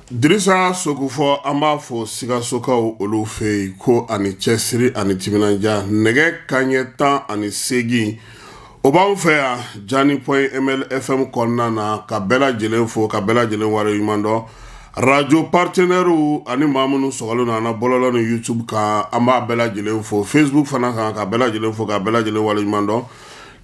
Dirisa Sogofo an b'a fɔ Sikasokaw olu fɛ yen ko ani cɛsiri ani timinanja nɛgɛ kanɲɛ 18 o b'anw fɛ yan Jani.ml FM kɔnɔna na ka bɛɛ lajɛlen fo ka bɛɛ lajɛlen waleɲuman dɔn radio partenaires ani maa minnu sɔgɔlen don an na bɔlɔlɔ ni YouTube kan an b'a bɛɛ lajɛlen fo Facebook fana kan ka bɛɛ lajɛlen fo ka bɛɛ lajɛlen waleɲuman dɔn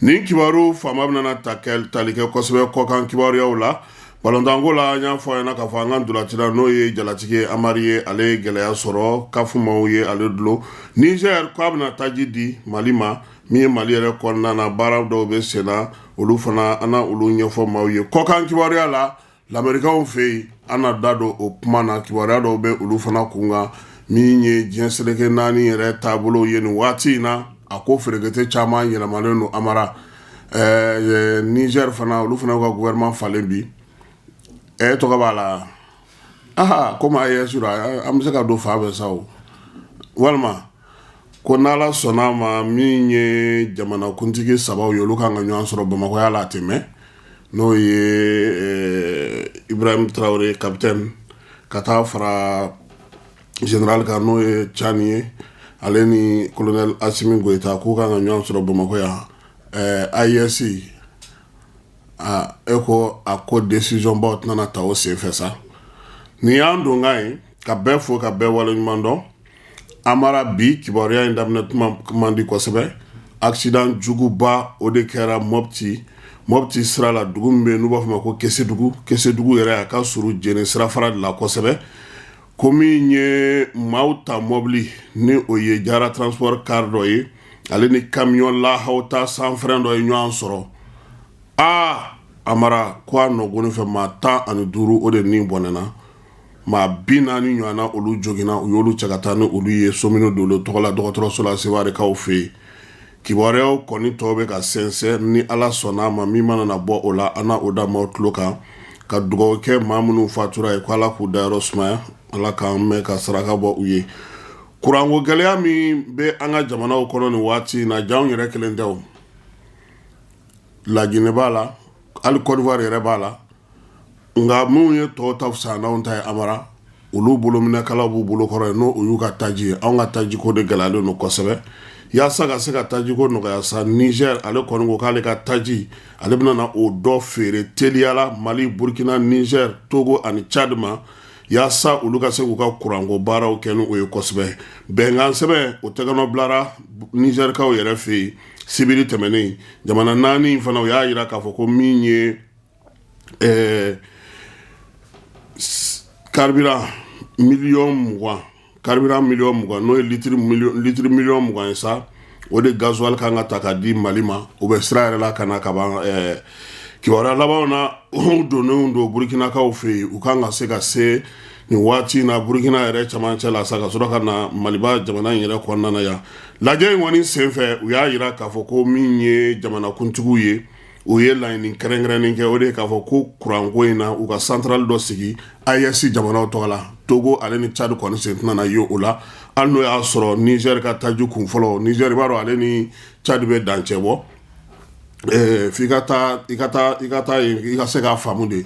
nin kibaru faama bɛna tali kɛ kosɛbɛ kɔkan kibaruyaw la Balontanko la y'a fɔ ɲɛna k'a fɔ an ka ndolatira n'o ye jalatigi Amari ye ale gɛlɛya sɔrɔ kafumaw ye ale dulo Niger k'a bɛna taji di Mali ma min ye Mali yɛrɛ kɔnɔna na baara dɔw bɛ sen na olu fana an na olu ɲɛfɔ maaw ye kɔkan kibaruya la l'Américain fɛ yen an na da don o kuma na kibaruya dɔw bɛ olu fana kun kan min ye diɲɛ seleke 4 yɛrɛ taabolo ye nin waati in na a ko ferekete caman yɛlɛmalen don Amara Niger fana olu fana ka gouvernement falen bi tɔgɔ b'a la komi a ye sura an bɛ se ka don fa bɛ sa o walima ko n'Ala sɔnna ma min ye jamanakuntigi 3 ye olu kan ka ɲɔgɔn sɔrɔ Bamakɔ ya la tɛmɛ n'o ye Ibrahim Traoré capitaine ka taa fara général kan n'o ye Tchani ye ale ni colonel Assimi Goïta k'u kan ka ɲɔgɔn sɔrɔ Bamakɔ ya AES eko a ko décision ba tana ta o sen fɛ sa ni y'an don ka ye ka bɛɛ fo ka bɛɛ waleɲuman dɔn Amara bi kibaruya in daminɛ tuma man di kosɛbɛ accident juguba o de kɛra Mopti sira la dugu min bɛ n'u b'a fɔ ma ko Kesedugu yɛrɛ a ka suru jeni sirafara de la kosɛbɛ ko min ye maaw ta mobili ni o ye Jara transport car dɔ ye ale ni camion lahaw ta sanfɛrɛn dɔ ye ɲɔgɔn sɔrɔ Amara ko a nɔgɔni fɛ maa 15 o de nin bɔnɛna maa 40 ɲɔgɔnna olu jogina u y'olu cɛ ka taa ni olu ye somino dolo tɔgɔ la dɔgɔtɔrɔso la Sewarekaw fɛ yen kibaruyaw kɔni tɔw bɛ ka sɛnsɛn ni Ala sɔnna ma min mana na bɔ o la an na o da maaw tulo kan ka dugawu kɛ maa minnu fatura ye ko Ala k'u dayɔrɔ sumaya Ala k'an mɛn ka saraka bɔ u ye kuranko gɛlɛya min bɛ an ka jamanaw kɔnɔ nin waati in na janw yɛrɛ kelen tɛ o Laginɛ b'a la hali Côte d'Ivoire yɛrɛ b'a la nka minnu ye tɔw ta fisa n'anw ta ye Amara olu bolominɛkalaw b'u bolo kɔrɔ ye n'o y'u ka taji ye anw ka tajiko de gɛlɛyalen don kosɛbɛ yaasa ka se ka tajiko nɔgɔya sa Niger ale kɔni ko k'ale ka taji ale bɛna na o dɔ feere teliyala Mali Burkina Niger Togo ani Tchad ma yaasa olu ka se k'u ka kuranko baaraw kɛ n'o ye kosɛbɛ bɛnkan sɛbɛn o tɛgɛnɔ bilara Nigerkaw yɛrɛ fɛ yen sibiri tɛmɛnen jamana 4 fana o y'a yira k'a fɔ ko min ye carburant million 20 n'o ye litre million 20 ye sa o de gasoil kan ka ta ka di Mali ma o bɛ sira yɛrɛ la ka na ka ban kibaruya labanw na donnenw don Burkinakaw fɛ yen u kan ka se ka se nin waati na Burkina yɛrɛ camancɛ la sa ka sɔrɔ ka na Maliba jamana in yɛrɛ kɔnɔna na yan lajɛ in kɔni senfɛ u y'a yira k'a fɔ ko min ye jamanakuntigiw ye o ye laɲini kɛrɛnkɛrɛnnen kɛ o de k'a fɔ ko kuranko in na u ka central dɔ sigi AES jamanaw tɔgɔ la Togo ale ni Tchad kɔni sen tɛna na ye o la hali n'o y'a sɔrɔ Niger ka taji kun fɔlɔ Niger b'a dɔn ale ni Tchad bɛ dancɛ bɔ f'i ka taa i ka se k'a faamu de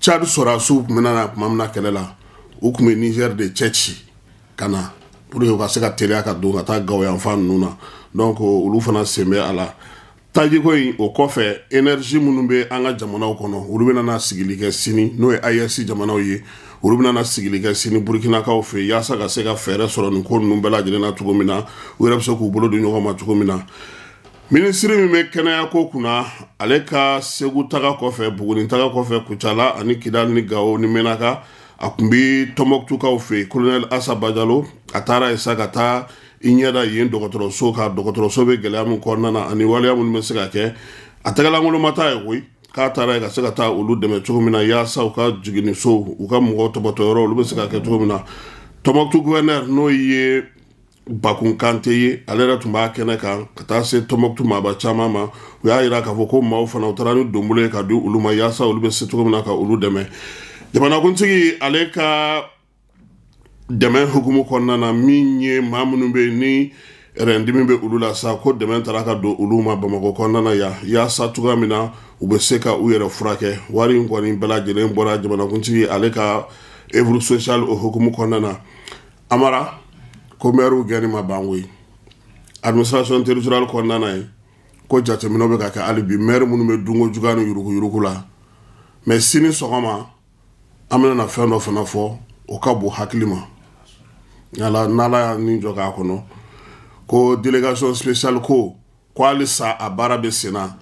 Tchad sɔrɔdasiw tun bɛna na tuma min na kɛlɛ la u tun bɛ Niger de cɛ ci ka na pour que u ka se ka teliya ka don ka taa Gawo yanfan ninnu na donc olu fana sen bɛ a la tajiko in o kɔfɛ énergie minnu bɛ an ka jamanaw kɔnɔ olu bɛna na sigili kɛ sini n'o ye AES jamanaw ye olu bɛna na sigili kɛ sini Burkinakaw fɛ yaasa ka se ka fɛɛrɛ sɔrɔ nin ko ninnu bɛɛ lajɛlen na cogo min na u yɛrɛ bɛ se k'u bolo don ɲɔgɔn ma cogo min na minisiri min bɛ kɛnɛya ko kunna ale ka Segu taga kɔfɛ Buguni taga kɔfɛ Kucala ani Kidal ni Gawo ni Menaka a kun bɛ Tɔnbɔkutukaw fɛ colonel Assa Bajalo a taara yen sa ka taa i ɲɛda yen dɔgɔtɔrɔso ka dɔgɔtɔrɔso bɛ gɛlɛya min kɔnɔna na ani waleya minnu bɛ se ka kɛ a tɛgɛlankolon ma taa ye koyi k'a taara yen ka se ka taa olu dɛmɛ cogo min na yaasa u ka jiginniso u ka mɔgɔw tɔbɔtɔ yɔrɔ olu bɛ se ka kɛ cogo min na Tɔnbɔkutu gouverneur n'o ye Bakun Kante ye ale yɛrɛ tun b'a kɛnɛ kan ka taa se Tɔnbɔkutu maaba caman ma u y'a jira k'a fɔ ko maaw fana u taara ni donbolo ye ka di olu ma yaasa olu bɛ se cogo min na ka olu dɛmɛ jamanakuntigi ale ka dɛmɛ hukumu kɔnɔna na min ye maa minnu bɛ yen ni rɛndimi bɛ olu la sa ko dɛmɛ taara ka don olu ma Bamakɔ kɔnɔna na yan yaasa cogoya min na u bɛ se ka u yɛrɛ furakɛ wari in kɔni bɛɛ lajɛlen bɔra jamanakuntigi ale ka œuvre sociale o hukumu kɔnɔna na Amara ko maire gɛni ma ban koyi administration territoriale kɔnɔna na ye ko jateminɛw bɛ ka kɛ hali bi maire minnu bɛ dunko juguya ni yuruguyurugu la mais sini sɔgɔma an bɛna fɛn dɔ fana fɔ o ka bon hakili ma n'ala y'a ni jɔ k'a kɔnɔ ko délégation spéciale ko halisa a baara bɛ sen na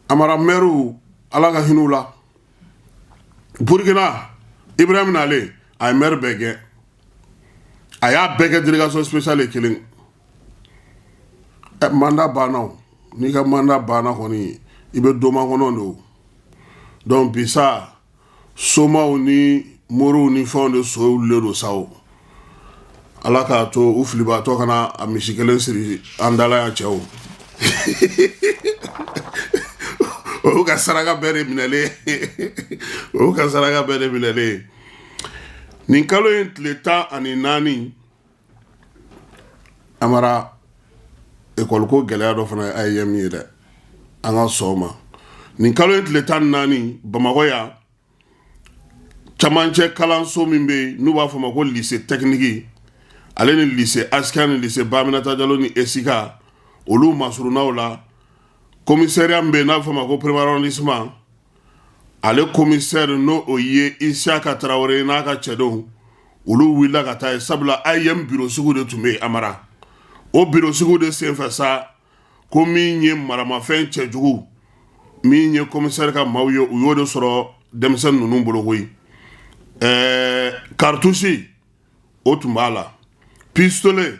Amara maire ala ka hinɛ u la Burkina Ibrahim Nale a ye maire bɛɛ gɛn a y'a bɛɛ kɛ délégation spéciale ye kelen mandat banna n'i ka mandat banna kɔni i bɛ doma kɔnɔ de o donc bi sa somaw ni moriw ni fɛnw de so wulilen don sa o ala k'a to u filibaatɔ kana a misi kelen siri an dala yan cɛw o ka saraka bɛɛ de minɛlen o ka saraka bɛɛ de minɛlen nin kalo in tile 14 Amara école ko gɛlɛya dɔ fana a ye min ye dɛ an ka sɔn ma nin kalo in tile 14 Bamakɔ yan camancɛ kalanso min bɛ yen n'u b'a fɔ ma ko lycée technique ale ni lycée Askia ni lycée Baminata Diallo ni Esika olu masurunaw la commissariat min bɛ yen n'a bɛ fɔ ma ko premier arrondissement ale commissaire n'o o ye Isiaka Traoré n'a ka cɛdenw olu wulila ka taa ye sabula AIM bureau sugu de tun bɛ yen Amara o bureau sugu de senfɛ sa ko min ye maramafɛn cɛjugu min ye commissaire ka maaw ye u y'o de sɔrɔ denmisɛnnin ninnu bolo koyi cartouche o tun b'a la pistolet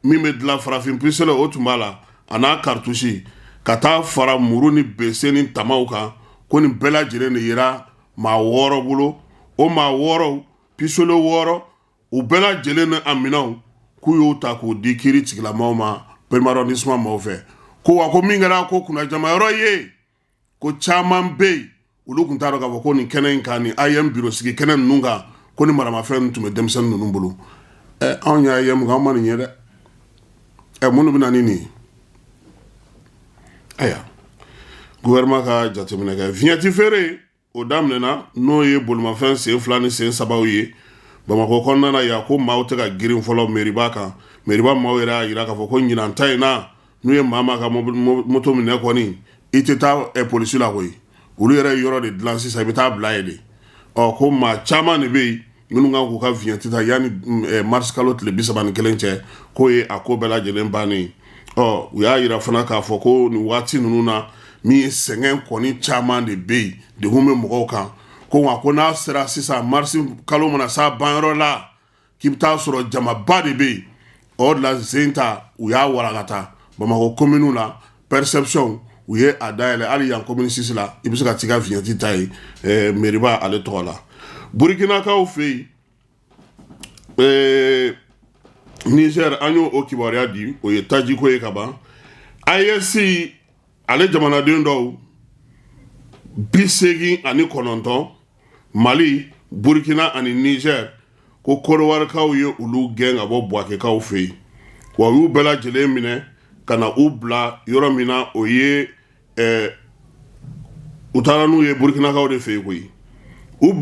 min bɛ dilan farafin pistolet o tun b'a la a n'a cartouche ka taa fara muru ni bese ni tamaw kan ko nin bɛɛ lajɛlen de yera maa 6 bolo o maa 6 pistolet 6 u bɛɛ lajɛlen ni a minɛnw k'u y'o ta k'o di kiiri tigilamaw ma premier arrondissement maaw fɛ ko wa ko min kɛra ko kunnajamayɔrɔ ye ko caman bɛ yen olu tun t'a dɔn k'a fɔ ko nin kɛnɛ in kan ni AIM bureau sigi kɛnɛ ninnu kan ko ni maramafɛn tun bɛ denmisɛnnin ninnu bolo anw y'a AIM kan anw ma nin ye dɛ minnu bɛ na ni nin ye aya gouvernement ka jateminɛ kɛ vignette feere o daminɛna n'o ye bolimafɛn sen 2 ni sen 3 ye Bamakɔ kɔnɔna na yan ko maaw tɛ ka girin fɔlɔ mairie kan mairie maaw yɛrɛ y'a jira k'a fɔ ko ɲinan ta in na n'u ye maa ka moto minɛ kɔni i tɛ taa polisi la koyi olu yɛrɛ yɔrɔ de dilan sisan i bɛ taa bila ye de ko maa caman de bɛ yen minnu kan k'u ka vignette ta yanni mars kalo tile 31 cɛ k'o ye a ko bɛɛ lajɛlen bannen u y'a jira fana k'a fɔ ko nin waati ninnu na min ye sɛgɛn kɔni caman de bɛ yen degun bɛ mɔgɔw kan ko nka ko n'a sera sisan mars kalo mana s'a banyɔrɔ la k'i bɛ taa sɔrɔ jamaba de bɛ yen o de la Zenta u y'a walakata Bamakɔ commune la perception u ye a dayɛlɛ hali yan commune 6 la i bɛ se ka t'i ka vignette ta ye mairiba ale tɔgɔ la Burkinakaw fɛ yen Niger an y'o kibaruya di o ye tajiko ye ka ban AES ale jamanaden dɔw 89 Mali Burkina ani Niger ko Korowarikaw ye olu gɛn ka bɔ Buakekaw fɛ yen wa u y'u bɛɛ lajɛlen minɛ ka na u bila yɔrɔ min na o ye u taara n'u ye Burkinakaw de fɛ yen koyi u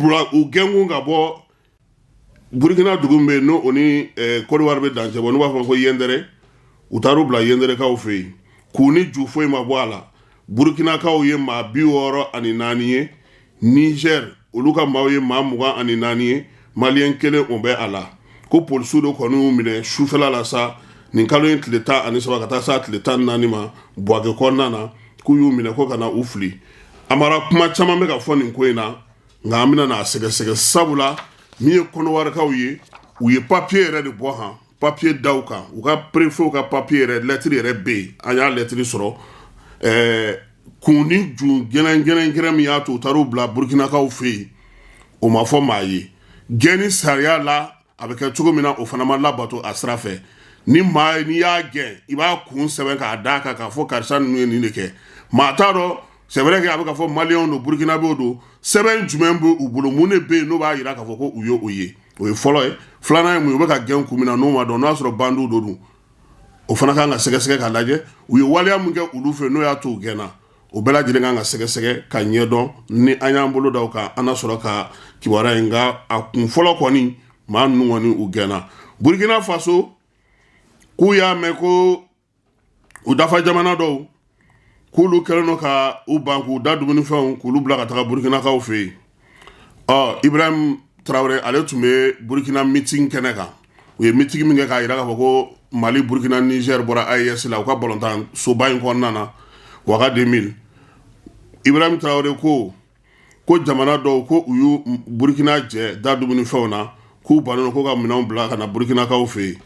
gɛnkun ka bɔ Burkina dugu min bɛ yen n'o o ni Koriwari bɛ dancɛ bɔ n'u b'a fɔ ko Yendɛrɛ u taara u bila Yendɛrɛkaw fɛ yen k'u ni ju foyi ma bɔ a la Burkinakaw ye maa 64 ye Niger olu ka maaw ye maa 24 ye Malien kelen o bɛ a la ko polisiw de kɔni y'u minɛ sufɛla la sa nin kalo in tile 13 ka taa sa tile 14 ma Buake kɔnɔna na k'u y'u minɛ ko ka na u fili Amara kuma caman bɛ ka fɔ nin ko in na nga amina na sɛgɛsɛgɛ sabula min ye kɔnɔwarikaw ye u ye papier yɛrɛ de bɔ han papier daw kan u ka préfet ka papier yɛrɛ lettre yɛrɛ bɛ yen an y'a lettre sɔrɔ kun ni jun gɛnɛgɛnɛ min y'a to u taar'u bila burkinakaw fɛ yen o ma fɔ maa ye gɛnni sariya la a bɛ kɛ cogo min na o fana ma labato a sira fɛ ni maa ye n'i y'a gɛn i b'a kun sɛbɛn k'a d'a kan k'a fɔ karisa ninnu ye nin de kɛ maa t'a dɔn c'est vrai que a bɛ ka fɔ maliyɛnw don burkinabɛw don sɛbɛn jumɛn bɛ u bolo mun de bɛ yen n'o b'a jira k'a fɔ ko u ye o ye o ye fɔlɔ ye filanan ye mun ye u bɛ ka gɛn kun min na n'o ma dɔn n'o y'a sɔrɔ bandiw do dun o fana kan ka sɛgɛsɛgɛ k'a lajɛ u ye waleya min kɛ olu fɛ n'o y'a to u gɛnna o bɛɛ lajɛlen kan ka sɛgɛsɛgɛ ka ɲɛdɔn ni an y'an bolo da o kan an na sɔrɔ ka kibaruya in nka a kun fɔlɔ kɔni maa ninnu kɔni u gɛnna burkina faso k'u y'a mɛn ko u dafa jamana dɔw k'olu kɛlen don ka u ban k'u da dumunifɛnw k'olu bila ka taga burukinakaw fɛ yen Ibrahim Traoré ale tun bɛ burkina meeting kɛnɛ kan u ye meeting min kɛ k'a jira k'a fɔ ko Mali Burkina Niger bɔra AES la u ka balontan soba in kɔnɔna na waga 2000 Ibrahim Traoré ko jamana dɔw ko u y'u Burkina jɛ da dumunifɛnw na k'u bannen ko ka minɛnw bila ka na burukinakaw fɛ yen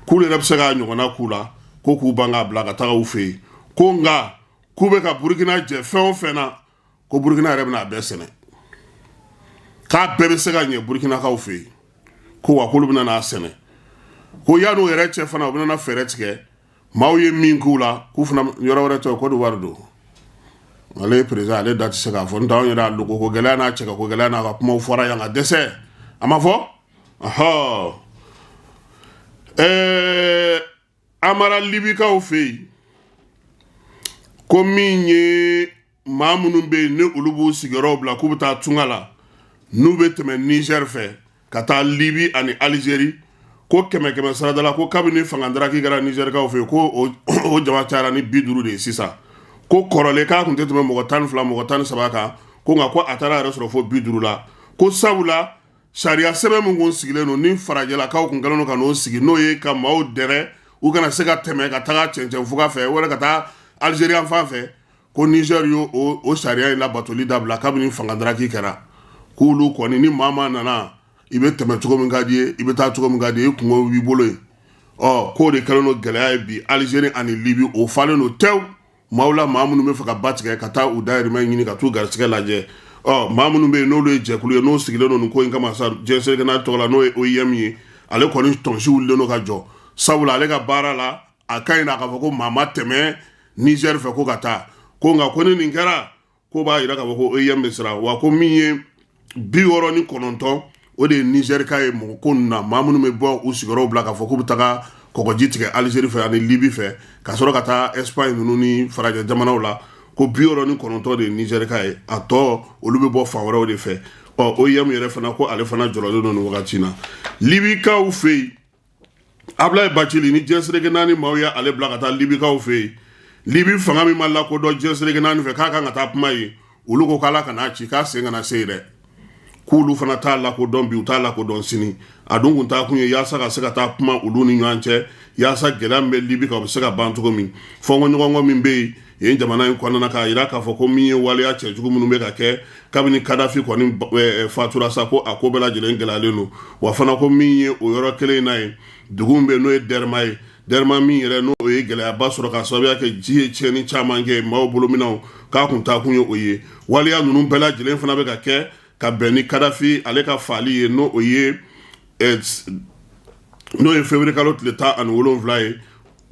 k'u yɛrɛ bɛ se k'a ɲɔgɔnna k'u la ko k'u ban k'a bila ka taga u fɛ yen ko nka k'u bɛ ka burukina jɛ fɛn o fɛn na ko burukina yɛrɛ bɛna a bɛɛ sɛnɛ k'a bɛɛ bɛ se ka ɲɛ burukinakaw fɛ yen ko wa k'olu bɛna n'a sɛnɛ ko yan'o yɛrɛ cɛ fana u bɛna fɛɛrɛ tigɛ maaw ye min k'u la k'u fana yɔrɔ wɛrɛ tɛ Côte d'Ivoire don ale ye président ale da tɛ se k'a fɔ n t'anw yɛrɛ a logo ko gɛlɛya n'a cɛ ko gɛlɛya n'a ka kumaw fɔra yan ka dɛsɛ a ma fɔ an mara libikaw fɛ yen ko min ye maa minnu bɛ yen ni olu b'u sigiyɔrɔw bila k'u bɛ taa tunga la n'u bɛ tɛmɛ Niger fɛ ka taa Libi ani Algérie ko kɛmɛ kɛmɛ sarada la ko kabini fangadaraki kɛra Nigerikaw fɛ yen ko o jama cayara ni 50 de ye sisan ko kɔrɔlen k'a tun tɛ tɛmɛ mɔgɔ 12 mɔgɔ 13 kan ko nka ko a taara yɛrɛ sɔrɔ fo 50 la ko sabula sariya sɛbɛn min kun sigilen don ni farajɛlakaw kun kɛlen don ka n'o sigi n'o ye ka maaw dɛrɛ u kana se ka tɛmɛ ka taga cɛncɛnfuga fɛ wala ka taa Algérie fan fɛ ko Niger y'o o sariya in labatoli dabila kabini fangadaraki kɛra k'olu kɔni ni maa nana i bɛ tɛmɛ cogo min ka di ye i bɛ taa cogo min ka di ye i kungo b'i bolo ye k'o de kɛlen don gɛlɛya ye bi Algérie ani Libi o falen don tew maaw la maa minnu bɛ fɛ ka ba tigɛ ka taa u dayirimɛ ɲini ka t'u garisigɛ lajɛ maa minnu bɛ yen n'olu ye jɛkulu ye n'o sigilen don nin ko in kama sa jɛnsɛnɛkɛnɛ tɔgɔ la n'o ye OIM ye ale kɔni tɔnsi wulilen don ka jɔ sabula ale ka baara la a ka ɲi na k'a fɔ ko maa ma tɛmɛ Niger fɛ ko ka taa ko nka ko ni nin kɛra ko b'a jira k'a fɔ ko OIM bɛ siran wa ko min ye 69 o de ye Niger ka ye mɔgɔ ko ninnu na maa minnu bɛ bɔ u sigiyɔrɔw bila k'a fɔ k'u bɛ taga kɔgɔji tigɛ Algérie fɛ ani Libi fɛ ka sɔrɔ ka taa Espagne ninnu ni farajɛ jamanaw la ko 69 de ye Niger ka ye a tɔ olu bɛ bɔ fan wɛrɛw de fɛ OIM yɛrɛ fana ko ale fana jɔrɔlen don nin wagati na Libikaw fɛ yen Ablaye Bathily ni jɛnsɛrɛkɛ naani maaw ye ale bila ka taa Libikaw fɛ yen Libi fanga min ma lakodɔn jɛnsɛrɛkɛ naani fɛ k'a kan ka taa kuma ye olu ko k'ala kana ci k'a sen kana se dɛ k'olu fana t'a lakodɔn bi u t'a lakodɔn sini a dun kun t'a kun ye yaasa ka se ka taa kuma olu ni ɲɔgɔn cɛ yaasa gɛlɛya min bɛ Libi kan o bɛ se ka ban cogo min fɔnkɔɲɔgɔnkɔ min bɛ yen yen jamana in kɔnɔna k'a jira k'a fɔ ko min ye waleya cɛjugu minnu bɛ ka kɛ kabini Kadafi kɔni fatura sa ko a ko bɛɛ lajɛlen gɛlɛyalen don wa fana ko min ye o yɔrɔ kelen in na ye dugu min bɛ yen n'o ye Derma ye Derma min yɛrɛ n'o ye gɛlɛyaba sɔrɔ ka sababuya kɛ ji ye tiɲɛni caman kɛ maaw bolo minnaw k'a kun t'a kun ye o ye waleya ninnu bɛɛ lajɛlen fana bɛ ka kɛ ka bɛn ni Kadafi ale ka faali ye n'o ye février kalo tile 17 ye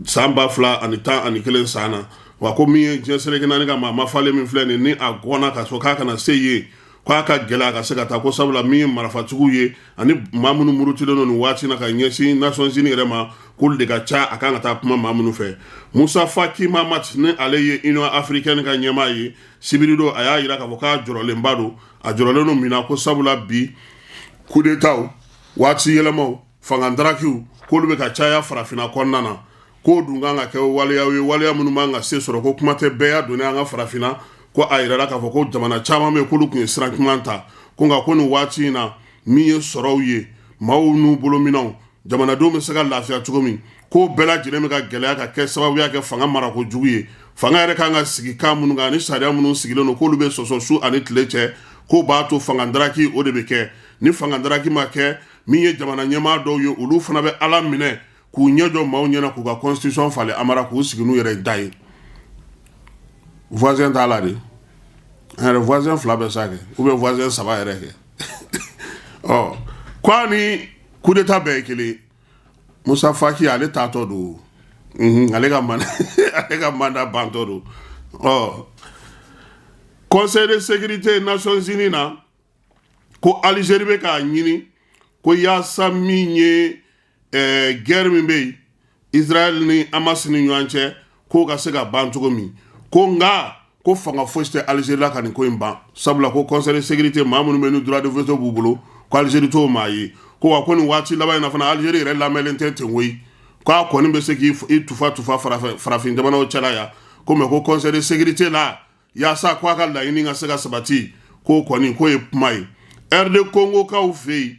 san 2011 san na wa ko min ye jɛnsɛrɛkɛ naani ka maa ma falen min filɛ nin ni a gɔnna ka sɔrɔ k'a kana se yen k'a ka gɛlɛya ka se ka taa ko sabula min ye marafatigiw ye ani maa minnu murutilen don nin waati na ka ɲɛsin Nations Unies yɛrɛ ma k'olu de ka ca a kan ka taa kuma maa minnu fɛ Musa Faki Mahamat ni ale ye Union Africaine ka ɲɛmaa ye sibiri don a y'a jira k'a fɔ k'a jɔrɔlenba don a jɔrɔlen don min na ko sabula bi coup d'état waati yɛlɛmaw fangandarakiw k'olu bɛ ka caya farafinna kɔnɔna na k'o dun kan ka kɛ waleya ye waleya minnu man ka se sɔrɔ ko kuma tɛ bɛɛ y'a donni an ka farafinna ko a yirala k'a fɔ ko jamana caman bɛ yen k'olu tun ye siran ɲuman ta ko nka ko nin waati in na min ye sɔrɔw ye maaw n'u bolominɛw jamanadenw bɛ se ka lafiya cogo min k'o bɛɛ lajɛlen bɛ ka gɛlɛya ka kɛ sababuya kɛ fanga marakojugu ye fanga yɛrɛ kan ka sigi kan minnu kan ani sariya minnu sigilen don k'olu bɛ sɔsɔ su ani tile cɛ ko b'a to fangadaraki o de bɛ kɛ ni fangadaraki ma kɛ min ye jamana ɲɛmaa dɔw ye olu fana bɛ ala minɛ k'u ɲɛ jɔ maaw ɲɛna k'u ka constitution falen amara k'u sigi n'u yɛrɛ da ye voisin t'a la de an yɛrɛ voisin 2 bɛ sa kɛ ou bien voisin 3 yɛrɛ kɛ ɔ k'a ni coup d'état bɛɛ ye kelen Musa Faki ale taatɔ don ale ka mandat bantɔ don ɔ Conseil de sécurité Nations Unies na ko Algérie bɛ k'a ɲini ko yaasa min ye guerre min bɛ yen Israël ni Hamas ni ɲɔgɔn cɛ k'o ka se ka ban cogo min ko nka ko fanga fosi tɛ Algérie la ka nin ko in ban sabula ko Conseil de sécurité maa minnu bɛ ni droit de veto b'u bolo ko Algérie t'o maa ye ko wa ko nin waati laban in na fana Algérie yɛrɛ lamɛnlen tɛ ten koyi k'a kɔni bɛ se k'i tufa farafin jamanaw cɛla ya ko mɛ ko Conseil de sécurité la yaasa ko a ka laɲini ka se ka sabati k'o kɔni k'o ye kuma ye RD Congo kaw fɛ yen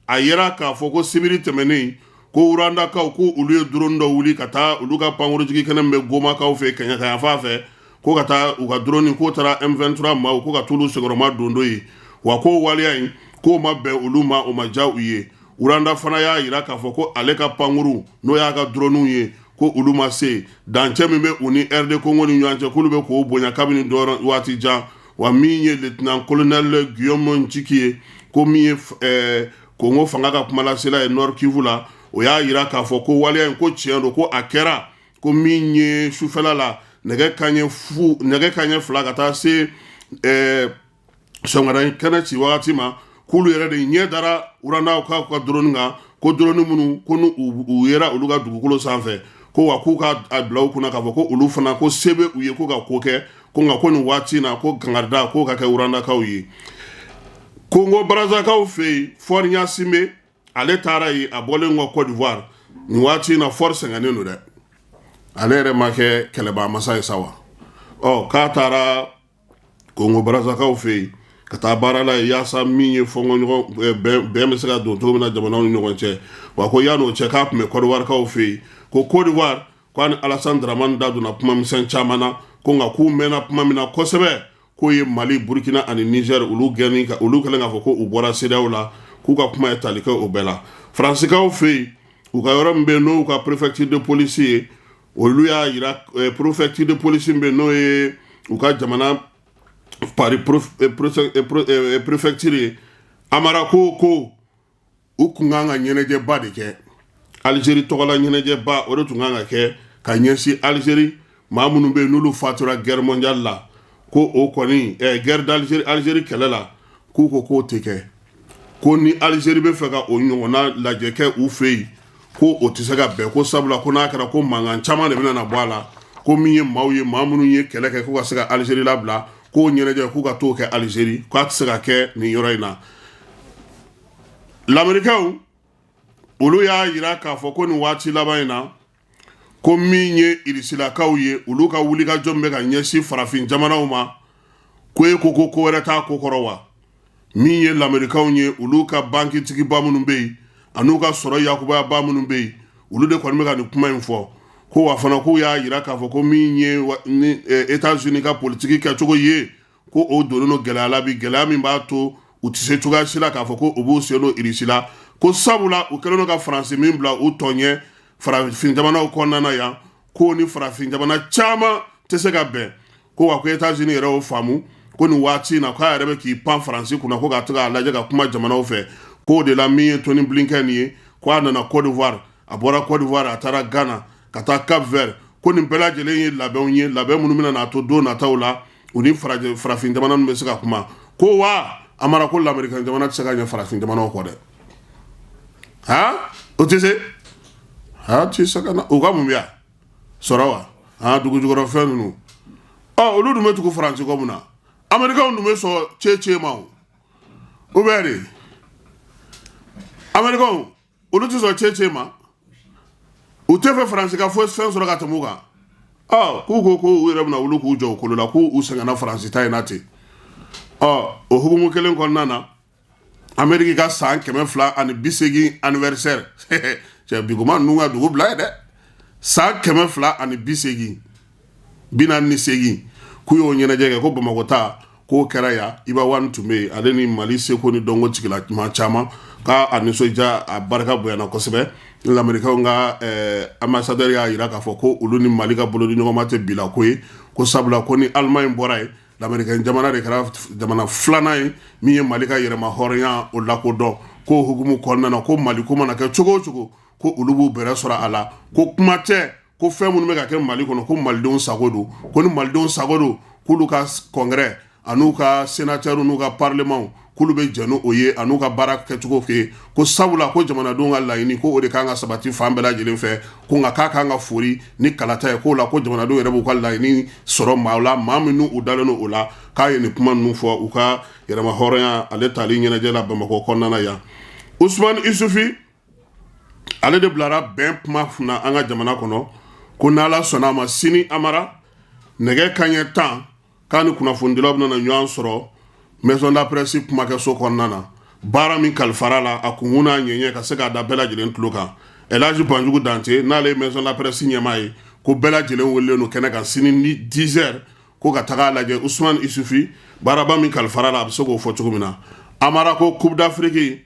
a yera k'a fɔ ko sibiri tɛmɛnen ko Rwandakaw ko olu ye drone dɔ wuli ka taa olu ka pankurutigi kɛnɛ bɛ Gomakaw fɛ Kaɲafa fɛ ko ka taa u ka drone k'o taara M23 maaw ko ka t'olu sɛgɛrɛma dondo ye wa ko waleya in k'o ma bɛn olu ma o ma diya u ye Rwanda fana y'a yira k'a fɔ ko ale ka pankuru n'o y'a ka dronew ye ko olu ma se dancɛ min bɛ u ni RD Congo ni ɲɔgɔn cɛ k'olu bɛ k'o bonya kabini dɔrɔn waati jan wa min ye lieutenant colonel Guillaume Njiki ye ko min ye Congo fanga ka kumalasela ye Nord Kivu la o y'a yira k'a fɔ ko waleya in ko tiɲɛ don ko a kɛra ko min ye sufɛla la nɛgɛ kanɲɛ 2 ka taa se sɔgɔmada kɛnɛ ci wagati ma k'olu yɛrɛ de ɲɛ dara Rwandaw ka drone kan ko drone minnu ko n'u yera olu ka dugukolo sanfɛ ko wa k'u ka bila u kunna k'a fɔ ko olu fana ko se bɛ u ye ko ka ko kɛ ko nka ko nin waati in na ko kangarida k'o ka kɛ Rwandakaw ye Congo Brazzakaw fɛ yen Faure Gnassingbé ale taara yen a bɔlen kɔ Côte d'Ivoire nin waati in na Faure sɛgɛnnen don dɛ ale yɛrɛ ma kɛ kɛlɛba masa ye sa wa ɔ k'a taara Congo Brazzakaw fɛ yen ka taa baara la yaasa min ye fɔnkɔɲɔgɔn bɛn bɛ se ka don cogo min na jamanaw ni ɲɔgɔn cɛ wa ko yan'o cɛ k'a tun bɛ Côte d'Ivoirekaw fɛ yen ko Côte d'Ivoire k'a ni Alassane Dramane da donna kuma misɛn caman na ko nka k'u mɛnna kuma min na kosɛbɛ k'o ye Mali Burkina ani Niger olu kɛlen k'a fɔ ko u bɔra CEDEAO la k'u ka kuma ye tali kɛ o bɛɛ la Faransikaw fɛ yen u ka yɔrɔ min bɛ yen n'o ka préfecture de police ye olu y'a yira préfecture de police min bɛ yen n'o ye u ka jamana Paris préfecture ye amara ko u kun kan ka ɲɛnajɛba de kɛ Algérie tɔgɔla ɲɛnajɛba o de tun kan ka kɛ ka ɲɛsin Algérie maa minnu bɛ yen n'olu fatura guerre mondiale la ko o kɔni guerre d'Algérie kɛlɛ la k'u ko k'o tɛ kɛ ko ni Algérie bɛ fɛ ka o ɲɔgɔnna lajɛ kɛ u fɛ yen ko o tɛ se ka bɛn ko sabula ko n'a kɛra ko mankan caman de bɛna na bɔ a la ko min ye maa minnu ye kɛlɛ kɛ ko ka se ka Algérie labila k'o ɲɛnajɛ k'u ka t'o kɛ Algérie k'a tɛ se ka kɛ nin yɔrɔ in na l'Américains olu y'a yira k'a fɔ ko nin waati laban in na ko min ye Irisilakaw ye olu ka wulikajɔ bɛ ka ɲɛsin farafin jamanaw ma ko e ko wɛrɛ t'a ko kɔrɔ wa min ye l'Américains ye olu ka bankitigiba minnu bɛ yen an'u ka sɔrɔ yakubaya minnu bɛ yen olu de kɔni bɛ ka nin kuma in fɔ ko wa fana k'u y'a yira k'a fɔ ko min ye ni États-Unis ka politiki kɛcogo ye ko o donnen don gɛlɛya la bi gɛlɛya min b'a to u tɛ se cogoya si la k'a fɔ ko u b'u sen don Irisi la ko sabula u kɛlen don ka Faransi min bila u tɔ ɲɛ farafin jamanaw kɔnɔna na yan ko ni farafin jamana caman tɛ se ka bɛn ko wa ko États-Unis yɛrɛ y'o faamu ko nin waati in na k'a yɛrɛ bɛ k'i pan Faransi kunna ko ka to k'a lajɛ ka kuma jamanaw fɛ k'o de la min ye Tony Blinken ye ko a nana Côte d'Ivoire a bɔra Côte d'Ivoire a taara Ghana ka taa Cap Vert ko nin bɛɛ lajɛlen ye labɛnw ye labɛn minnu bɛna n'a to don nataw la u ni farafin jamana ninnu bɛ se ka kuma ko wa amara ko l'Américain jamana tɛ se ka ɲɛ farafin jamanaw kɔ dɛ o tɛ se tɛ se ka na u ka mun bɛ yan sɔrɔ wa dugu jukɔrɔ fɛn ninnu olu dun bɛ tugu Faransi kɔ mun na Américains dun bɛ sɔn cɛ ma o bɛ de Américains olu tɛ sɔn cɛ ma u tɛ fɛ Faransi ka fɛn sɔrɔ ka tɛmɛ u kan k'u ko u yɛrɛ bɛna wuli k'u jɔ u kolo la k'u sɛgɛnna Faransi ta in na ten o hukumu kelen kɔnɔna na Amérique ka san 280 anniversaire cɛ biguma ninnu ka dugu bila ye dɛ san 248 k'u y'o ɲɛnajɛ kɛ ko Bamakɔ ta ko kɛra ya iba wan tume ale ni Mali seko ni dongo tigila ma chama ka anisoja a barka boyana kosɛbɛ l'Américain nga ambassadeur ya ira ka fɔ ko olu ni Mali ka bolo ni ɲɔgɔn ma tɛ bila ko ye ko sabula ko ni Allemagne bɔra ye l'Américain jamana de kɛra jamana filanan ye min ye Mali ka yɛrɛma hɔrɔnya o lakodɔn ko hukumu kɔnɔna na ko Mali ko mana kɛ cogo o cogo ko olu b'u bɛrɛ sɔrɔ a la ko kuma tɛ ko fɛn minnu bɛ ka kɛ Mali kɔnɔ ko malidenw sago don ko ni malidenw sago don k'olu ka congrès an'u ka sénateur n'u ka parlement k'olu bɛ jɛn o ye an'u ka baara kɛcogo fɛ ko sabula ko jamanadenw ka laɲini ko o de kan ka sabati fan bɛɛ lajɛlen fɛ ko nka k'a kan ka fori ni kalata ye k'o la ko jamanadenw yɛrɛ b'u ka laɲini sɔrɔ maa la maa minnu u dalen o la k'a ye nin kuma ninnu fɔ u ka yɛrɛma hɔrɔnya ale tali ɲɛnajɛ la Bamakɔ kɔnɔna yan Usman Isufi ale de bilara bɛn kuma kunna an ka jamana kɔnɔ ko n'Ala sɔnna a ma sini amara nɛgɛ kanɲɛ 10 k'a ni kunnafonidilaw bɛna ɲɔgɔn sɔrɔ maison de la presse kumakɛso kɔnɔna na baara min kalifara la a kunkun n'a ɲɛɲɛ ka se k'a da bɛɛ lajɛlen tulo kan Elhaji Banjugu Dante n'ale ye maison de la presse ɲɛmaa ye ko bɛɛ lajɛlen welelen don kɛnɛ kan sini ni 10 heures ko ka taga lajɛ Usman Isufi baaraba min kalifara la a bɛ se k'o fɔ cogo min na amara ko Coupe d'Afrique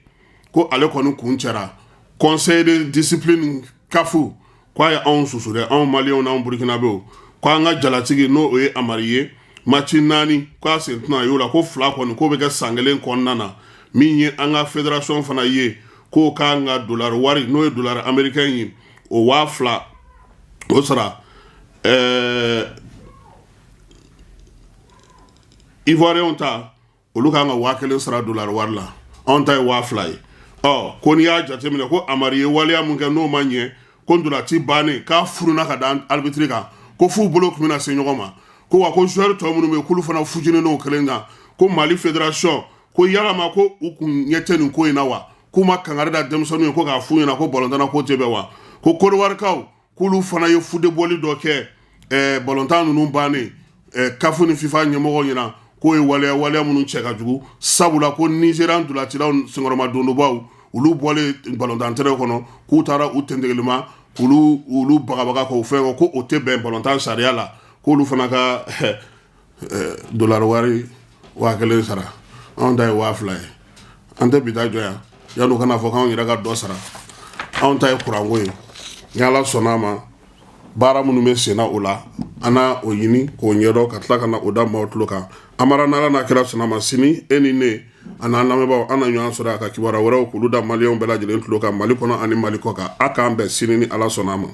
ko ale kɔni kun cɛra conseil de discipline kafu ko a ye anw susu dɛ anw maliyɛnw n'anw burukinabew ko an ka jalatigi n'o ye Amari ye match 4 ko a sen tɛna ye o la ko 2 kɔni k'o bɛ kɛ san kelen kɔnɔna na min ye an ka fédération fana ye k'o k'an ka dollar wari n'o ye dollar américain ye o 2000 o sara ivoirien ta olu k'an ka 1000 sara dollar wari la anw ta ye 2000 ye ko n'i y'a jateminɛ ko Amari ye waleya mun kɛ n'o ma ɲɛ ko ndolati bannen k'a furuna ka da arbitre kan ko f'u bolo tun bɛna se ɲɔgɔn ma ko wa ko joueur tɔ minnu bɛ yen k'olu fana fujinen n'o kelen kan ko Mali fédération ko yalama ko u kun ɲɛ tɛ nin ko in na wa k'u ma kangari da denmisɛnninw ye ko k'a f'u ɲɛna ko ballontan ko tɛ bɛn wa ko kodiwarikaw k'olu fana ye fudebɔli dɔ kɛ ballontan ninnu bannen CAF ni FIFA ɲɛmɔgɔw ɲɛna k'o ye waleya minnu cɛ ka jugu sabula ko Nigérian dolatilaw senkɔrɔma dondobaw olu bɔlen ballontan terrain kɔnɔ k'u taara u tentegelima k'olu bagabaga k'o fɛn ko o tɛ bɛn ballontan sariya la k'olu fana ka dollar wari 1000 sara anw ta ye 2000 ye an tɛ bi ta jɔ yan yan'u kana fɔ k'anw yɛrɛ ka dɔ sara anw ta ye kuranko ye ni Ala sɔnna a ma baara minnu bɛ senna o la an na o ɲini k'o ɲɛdɔn ka tila ka na o da maaw tulo kan amara n'Ala n'a kɛra sɔnna a ma sini e ni ne a n'an lamɛnbaaw an na ɲɔgɔn sɔrɔ a ka kibaruya wɛrɛw k'olu da maliyɛnw bɛɛ lajɛlen tulo kan Mali kɔnɔ ani Mali kɔ kan a k'an bɛn sini ni Ala sɔnna a ma